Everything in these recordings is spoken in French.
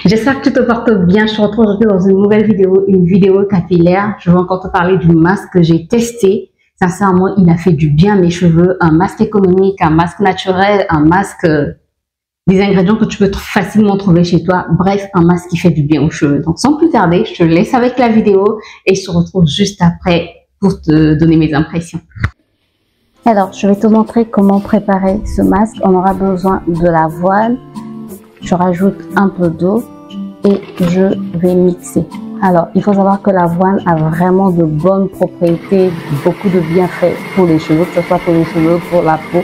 J'espère que tu te portes bien. Je te retrouve aujourd'hui dans une nouvelle vidéo, une vidéo capillaire. Je vais encore te parler du masque que j'ai testé. Sincèrement, il a fait du bien à mes cheveux. Un masque économique, un masque naturel, un masque des ingrédients que tu peux facilement trouver chez toi. Bref, un masque qui fait du bien aux cheveux. Donc sans plus tarder, je te laisse avec la vidéo et je te retrouve juste après pour te donner mes impressions. Alors, je vais te montrer comment préparer ce masque. On aura besoin de l'avoine. Je rajoute un peu d'eau et je vais mixer. Alors, il faut savoir que l'avoine a vraiment de bonnes propriétés, beaucoup de bienfaits pour les cheveux, que ce soit pour les cheveux, pour la peau.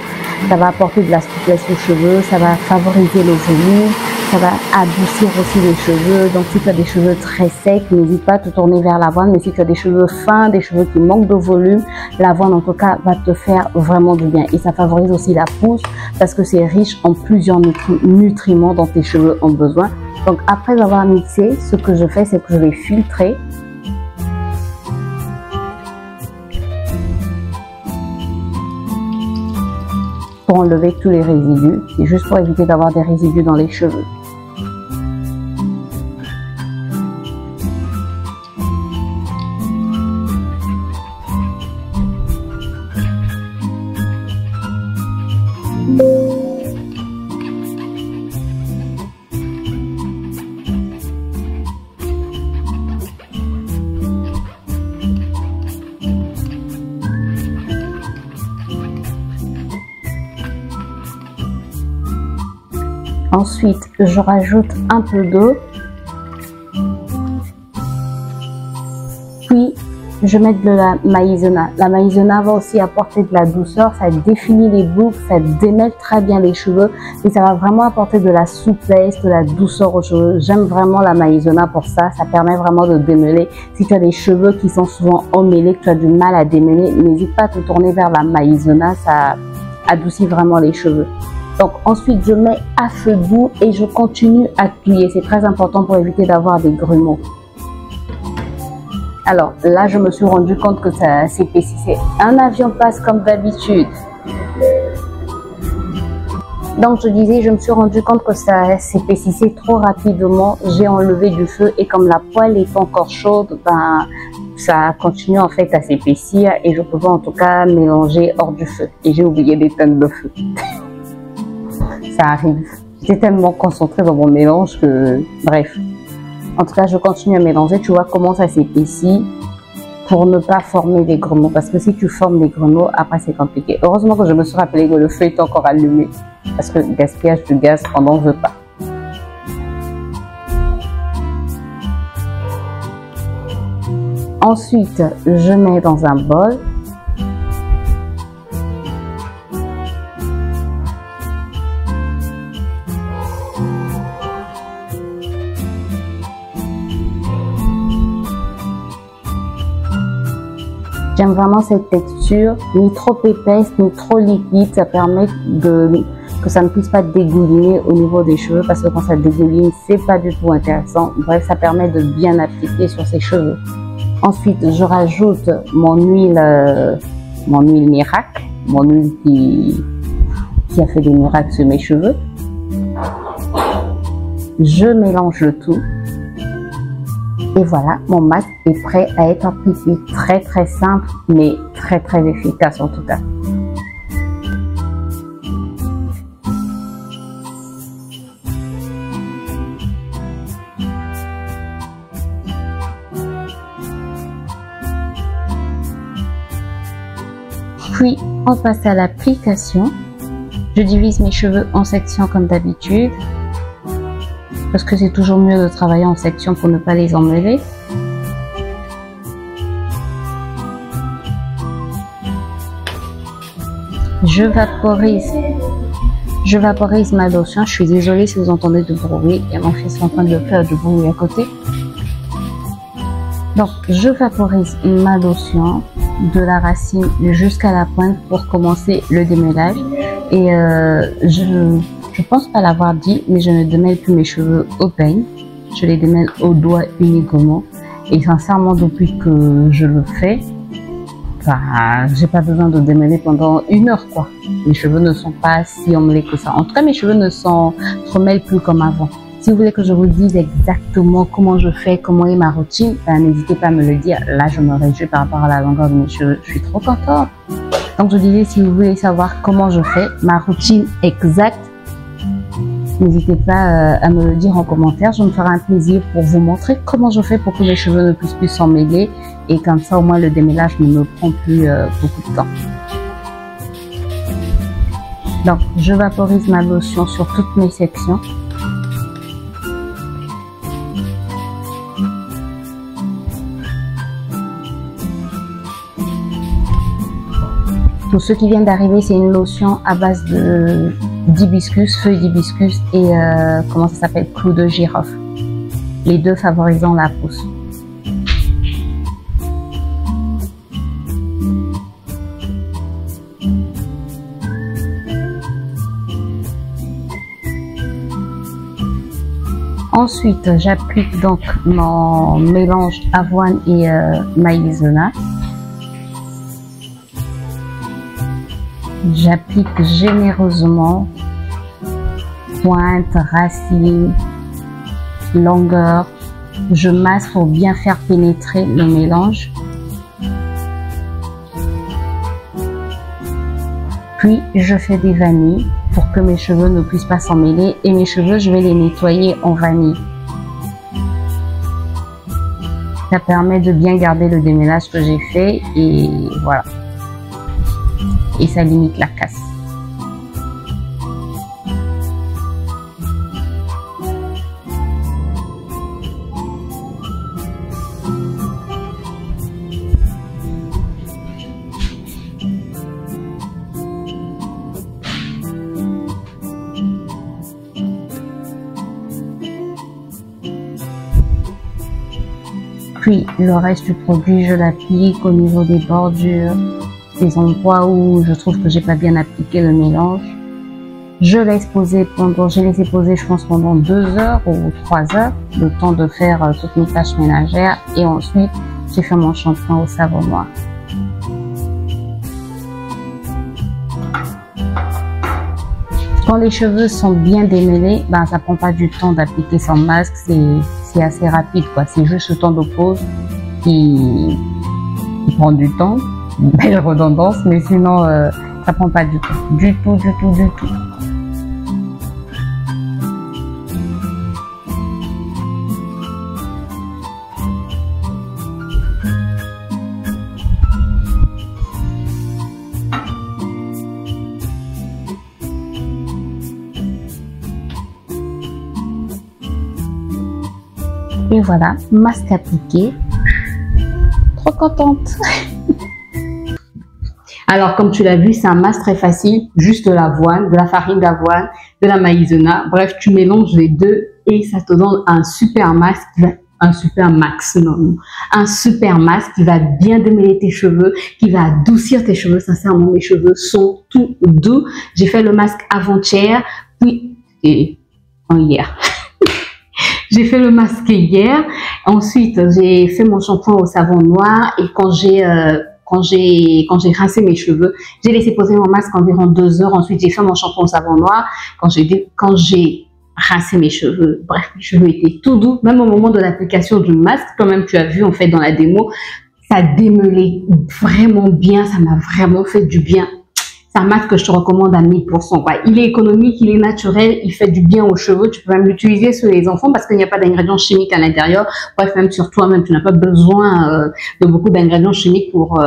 Ça va apporter de la souplesse aux cheveux, ça va favoriser le volume, ça va adoucir aussi les cheveux. Donc, si tu as des cheveux très secs, n'hésite pas à te tourner vers l'avoine. Mais si tu as des cheveux fins, des cheveux qui manquent de volume, l'avoine, en tout cas, va te faire vraiment du bien. Et ça favorise aussi la pousse parce que c'est riche en plusieurs nutriments dont tes cheveux ont besoin. Donc, après avoir mixé, ce que je fais, c'est que je vais filtrer. Pour enlever tous les résidus. C'est juste pour éviter d'avoir des résidus dans les cheveux. Ensuite, je rajoute un peu d'eau. Puis, je mets de la maïzena. La maïzena va aussi apporter de la douceur. Ça définit les boucles, ça démêle très bien les cheveux. Et ça va vraiment apporter de la souplesse, de la douceur aux cheveux. J'aime vraiment la maïzena pour ça. Ça permet vraiment de démêler. Si tu as des cheveux qui sont souvent emmêlés, que tu as du mal à démêler, n'hésite pas à te tourner vers la maïzena. Ça adoucit vraiment les cheveux. Donc ensuite, je mets à feu doux et je continue à plier. C'est très important pour éviter d'avoir des grumeaux. Alors là, je me suis rendu compte que ça s'épaississait. Un avion passe comme d'habitude. Donc je disais, je me suis rendu compte que ça s'épaississait trop rapidement. J'ai enlevé du feu et comme la poêle est encore chaude, ben, ça continue en fait à s'épaissir et je pouvais en tout cas mélanger hors du feu. Et j'ai oublié d'éteindre le feu. Ça arrive. J'étais tellement concentrée dans mon mélange que... Bref. En tout cas, je continue à mélanger. Tu vois comment ça s'épaissit pour ne pas former des grumeaux. Parce que si tu formes des grumeaux, après c'est compliqué. Heureusement que je me suis rappelé que le feu est encore allumé. Parce que le gaspillage du gaz, on n'en veut pas. Ensuite, je mets dans un bol. J'aime vraiment cette texture, ni trop épaisse, ni trop liquide. Ça permet que ça ne puisse pas dégouliner au niveau des cheveux parce que quand ça dégouline, c'est pas du tout intéressant. Bref, ça permet de bien appliquer sur ses cheveux. Ensuite, je rajoute mon huile miracle, mon huile qui a fait des miracles sur mes cheveux. Je mélange le tout. Et voilà, mon masque est prêt à être appliqué. Très très simple, mais très très efficace en tout cas. Puis, on passe à l'application. Je divise mes cheveux en sections comme d'habitude. Parce que c'est toujours mieux de travailler en section pour ne pas les emmêler. Je vaporise ma lotion. Je suis désolée si vous entendez du bruit. Il y a mon fils en train de faire du bruit à côté. Donc, je vaporise ma lotion de la racine jusqu'à la pointe pour commencer le démêlage. Et je pense pas l'avoir dit, mais je ne démêle plus mes cheveux au peigne. Je les démêle au doigt uniquement. Et sincèrement, depuis que je le fais, j'ai pas besoin de démêler pendant 1 heure, quoi. Mes cheveux ne sont pas si emmêlés que ça. En tout cas, mes cheveux ne s'en remêlent plus comme avant. Si vous voulez que je vous dise exactement comment je fais, comment est ma routine, ben, n'hésitez pas à me le dire. Là, je me réjouis par rapport à la longueur de mes cheveux. Je suis trop contente. Donc, je disais, si vous voulez savoir comment je fais, ma routine exacte, n'hésitez pas à me le dire en commentaire. Je me ferai un plaisir pour vous montrer comment je fais pour que mes cheveux ne puissent plus s'en mêler. Et comme ça, au moins, le démêlage ne me prend plus beaucoup de temps. Donc, je vaporise ma lotion sur toutes mes sections. Pour ceux qui viennent d'arriver, c'est une lotion à base d'hibiscus, feuilles d'hibiscus et comment ça s'appelle, clou de girofle. Les deux favorisant la pousse. Ensuite, j'applique donc mon mélange avoine et maïzena. J'applique généreusement, pointe, racine, longueur. Je masse pour bien faire pénétrer le mélange. Puis, je fais des vanilles pour que mes cheveux ne puissent pas s'en mêler. Et mes cheveux, je vais les nettoyer en vanille. Ça permet de bien garder le démêlage que j'ai fait et voilà. Et ça limite la casse. Puis le reste du produit, je l'applique au niveau des bordures, des endroits où je trouve que j'ai pas bien appliqué le mélange. J'ai laissé poser, je pense, pendant 2 heures ou 3 heures, le temps de faire toutes mes tâches ménagères. Et ensuite, j'ai fait mon shampoing au savon noir. Quand les cheveux sont bien démêlés, ben, ça prend pas du temps d'appliquer son masque, c'est assez rapide, quoi. C'est juste le temps de pause qui prend du temps. Belle redondance, mais sinon ça prend pas du tout, du tout. Et voilà, masque appliqué. Trop contente. Alors, comme tu l'as vu, c'est un masque très facile, juste de l'avoine, de la farine d'avoine, de la maïzena. Bref, tu mélanges les deux et ça te donne un super masque, un super masque qui va bien démêler tes cheveux, qui va adoucir tes cheveux. Sincèrement, mes cheveux sont tout doux. J'ai fait le masque avant-hier, puis hier. J'ai fait le masque hier. Ensuite, j'ai fait mon shampoing au savon noir et quand j'ai rincé mes cheveux, j'ai laissé poser mon masque environ 2 heures. Ensuite, j'ai fait mon shampoing au savon noir. Quand j'ai rincé mes cheveux, bref, mes cheveux étaient tout doux. Même au moment de l'application du masque, quand même tu as vu en fait dans la démo, ça a démêlé vraiment bien. Ça m'a vraiment fait du bien. C'est un masque que je te recommande à 1000%. Quoi. Il est économique, il est naturel, il fait du bien aux cheveux. Tu peux même l'utiliser sur les enfants parce qu'il n'y a pas d'ingrédients chimiques à l'intérieur. Bref, même sur toi-même, tu n'as pas besoin de beaucoup d'ingrédients chimiques pour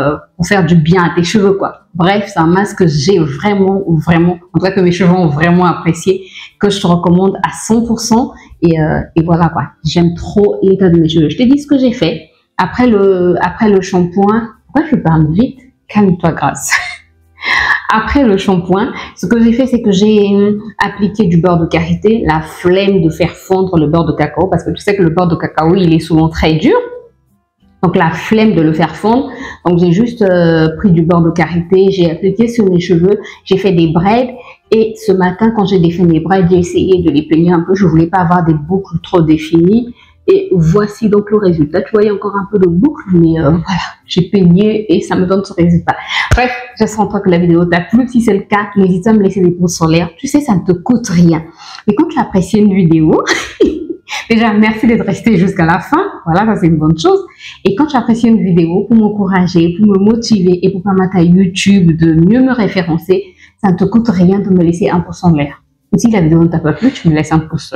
faire du bien à tes cheveux. Quoi. Bref, c'est un masque que j'ai vraiment, en tout cas que mes cheveux ont vraiment apprécié, que je te recommande à 100%. Et voilà quoi. J'aime trop l'état de mes cheveux. Je t'ai dit ce que j'ai fait. Après le shampoing, pourquoi je parle vite? Calme-toi, grâce. Après le shampoing, ce que j'ai fait, c'est que j'ai appliqué du beurre de karité, la flemme de faire fondre le beurre de cacao, parce que tu sais que le beurre de cacao, il est souvent très dur. Donc la flemme de le faire fondre. Donc j'ai juste pris du beurre de karité, j'ai appliqué sur mes cheveux, j'ai fait des braids. Et ce matin, quand j'ai défait mes braids, j'ai essayé de les peigner un peu. Je voulais pas avoir des boucles trop définies. Et voici donc le résultat. Tu vois, il y a encore un peu de boucle, mais voilà, j'ai peigné et ça me donne ce résultat. Bref, j'espère en toi que la vidéo t'a plu. Si c'est le cas, n'hésite pas à me laisser des pouces en l'air. Tu sais, ça ne te coûte rien. Et quand tu apprécies une vidéo, déjà, merci d'être resté jusqu'à la fin. Voilà, ça c'est une bonne chose. Et quand tu apprécies une vidéo, pour m'encourager, pour me motiver et pour permettre à YouTube de mieux me référencer, ça ne te coûte rien de me laisser un pouce en l'air. Et si la vidéo ne t'a pas plu, tu me laisses un pouce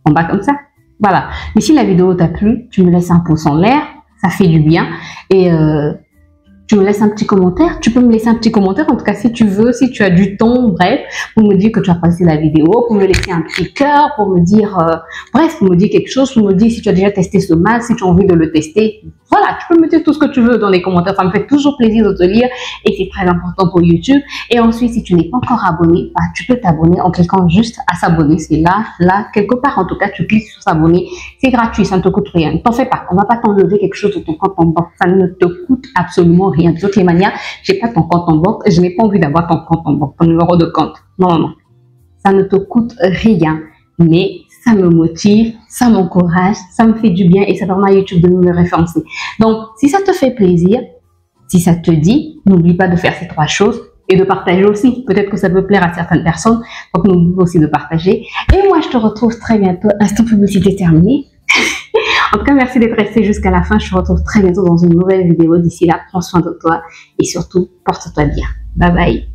en bas comme ça. Voilà. Mais si la vidéo t'a plu, tu me laisses un pouce en l'air, ça fait du bien. Et tu me laisses un petit commentaire. Tu peux me laisser un petit commentaire, en tout cas si tu veux, si tu as du temps, bref, pour me dire que tu as apprécié la vidéo, pour me laisser un petit cœur, pour me dire, bref, pour me dire quelque chose, pour me dire si tu as déjà testé ce masque, si tu as envie de le tester. Voilà, tu peux me dire tout ce que tu veux dans les commentaires, ça me fait toujours plaisir de te lire et c'est très important pour YouTube. Et ensuite, si tu n'es pas encore abonné, bah, tu peux t'abonner en cliquant juste à s'abonner. C'est là, quelque part en tout cas, tu cliques sur s'abonner. C'est gratuit, ça ne te coûte rien. Ne t'en fais pas, on ne va pas t'enlever quelque chose de ton compte en banque. Ça ne te coûte absolument rien. De toutes les manières, je n'ai pas ton compte en banque, je n'ai pas envie d'avoir ton compte en banque, ton numéro de compte. Non, non, ça ne te coûte rien. Mais ça me motive, ça m'encourage, ça me fait du bien et ça permet à YouTube de me référencer. Donc, si ça te fait plaisir, si ça te dit, n'oublie pas de faire ces 3 choses et de partager aussi. Peut-être que ça peut plaire à certaines personnes, donc n'oublie aussi de partager. Et moi, je te retrouve très bientôt. Instant publicité terminé. En tout cas, merci d'être resté jusqu'à la fin. Je te retrouve très bientôt dans une nouvelle vidéo. D'ici là, prends soin de toi et surtout, porte-toi bien. Bye bye.